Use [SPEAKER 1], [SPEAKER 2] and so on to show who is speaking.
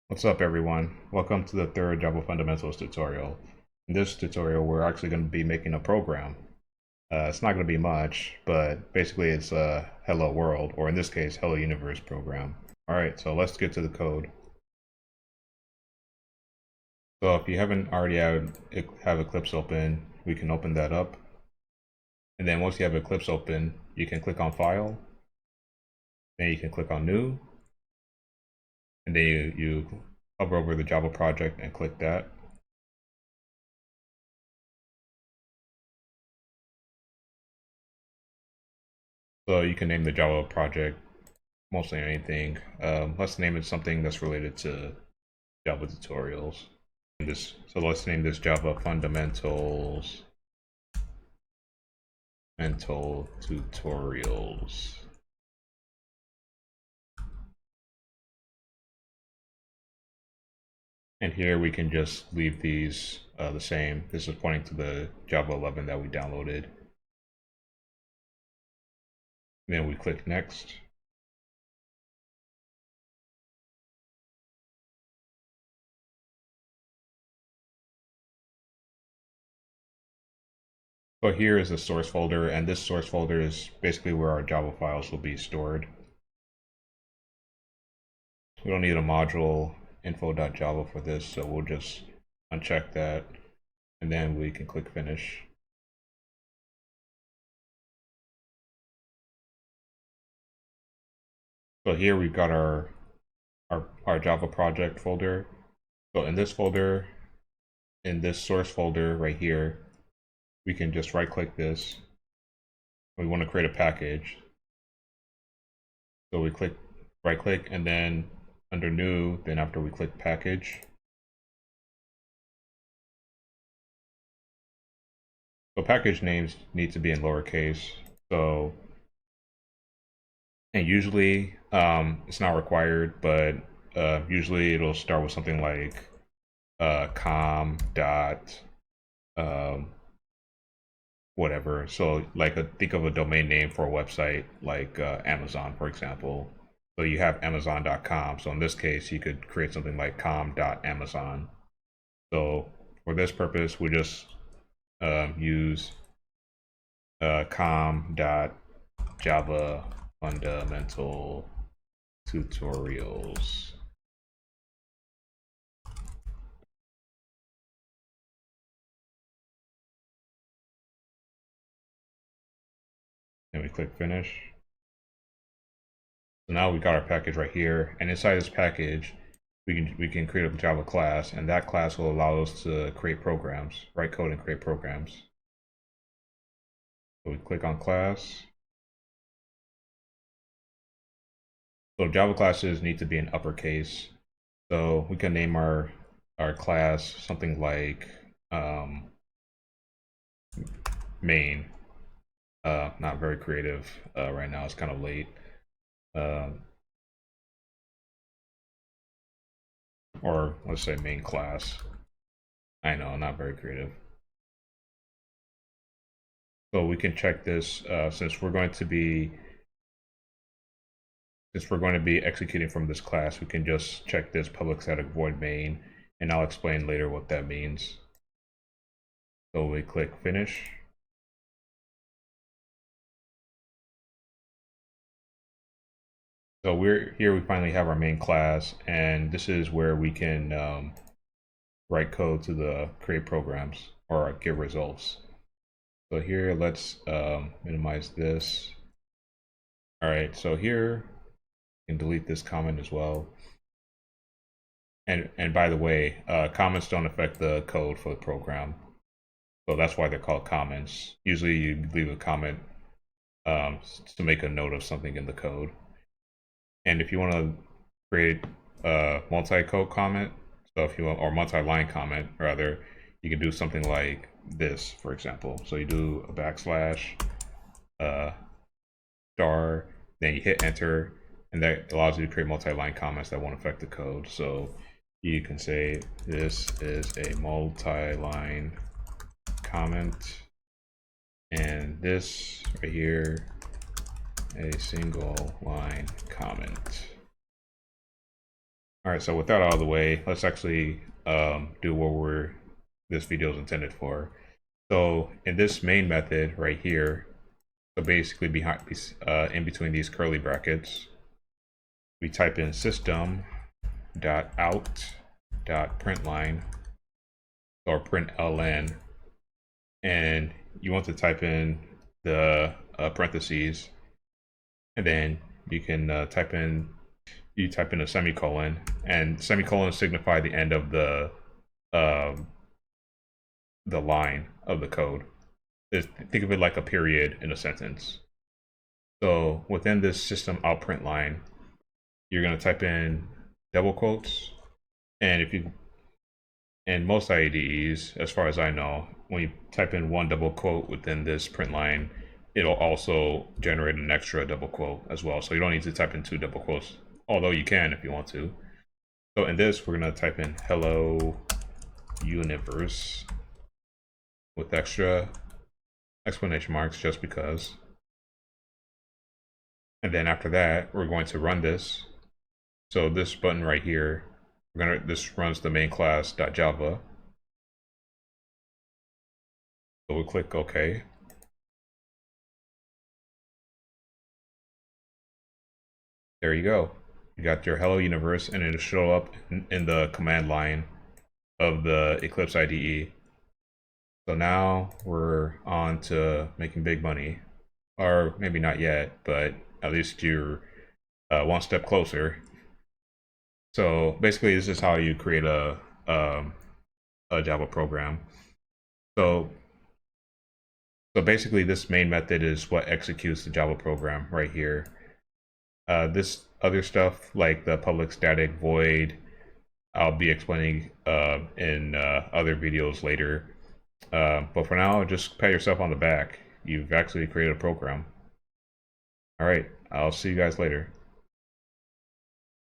[SPEAKER 1] What's up, everyone? Welcome to the third Java Fundamentals tutorial. In this tutorial, we're actually going to be making a program. It's not going to be much, but basically it's a Hello World, or in this case, Hello Universe program. All right, so let's get to the code. So if you haven't already have Eclipse open, we can open that up. And then once you have Eclipse open, you can click on File. Then you can click on New. And then you hover over the Java project and click that. So you can name the Java project mostly anything. Let's name it something that's related to Java tutorials. So let's name this Java Fundamentals Mental Tutorials. And here we can just leave these the same. This is pointing to the Java 11 that we downloaded. And then we click Next. So here is the source folder, and this source folder is basically where our Java files will be stored. We don't need a module info.java for this, so we'll just uncheck that, and then we can click Finish. So here we've got our Java project folder. So in this folder, in this source folder right here, we can just right click this. We want to create a package. So we right click, and then under new, then after we click package. So package names need to be in lowercase. So, and usually it's not required, but usually it'll start with something like com dot whatever. So like think of a domain name for a website like Amazon, for example. So you have amazon.com. So in this case, you could create something like com.amazon. So for this purpose, we just use com.java fundamental tutorials. And we click finish. So now we got our package right here, and inside this package, we can create a Java class, and that class will allow us to create programs, write code and create programs. So we click on class. So Java classes need to be in uppercase. So we can name our class something like main. Not very creative right now. It's kind of late. Or let's say main class. I know, not very creative. So we can check this since we're going to be executing from this class. We can just check this public static void main, and I'll explain later what that means. So we click finish. So we're here. We finally have our main class, and this is where we can write code to the create programs or get results. So here, let's minimize this. All right, so here you can delete this comment as well. And by the way, comments don't affect the code for the program, so that's why they're called comments. Usually, you leave a comment to make a note of something in the code. And if you want to create a multi-code comment, so if you want, or multi-line comment rather, you can do something like this, for example. So you do a backslash, star, then you hit enter, and that allows you to create multi-line comments that won't affect the code. So you can say this is a multi-line comment, and this right here, a single line comment. All right, so with that out of the way, let's actually do what this video is intended for. So in this main method right here, so basically behind in between these curly brackets, we type in system.out.println or println, and you want to type in the parentheses, and then you can type in a semicolon, and semicolons signify the end of um, the line of the code. Think of it like a period in a sentence. So within this system out print line, you're going to type in double quotes, and if you in most IDEs, as far as I know, when you type in one double quote within this print line, it'll also generate an extra double quote as well. So you don't need to type in two double quotes, although you can if you want to. So in this, we're going to type in hello universe with extra exclamation marks just because. And then after that, we're going to run this. So this button right here, this runs the main class.java. So we'll click OK. There you go. You got your hello universe, and it'll show up in the command line of the Eclipse IDE. So now we're on to making big money, or maybe not yet, but at least you're one step closer. So basically, this is how you create a Java program. So basically, this main method is what executes the Java program right here. This other stuff, like the public static void, I'll be explaining in other videos later. But for now, just pat yourself on the back. You've actually created a program. All right, I'll see you guys later.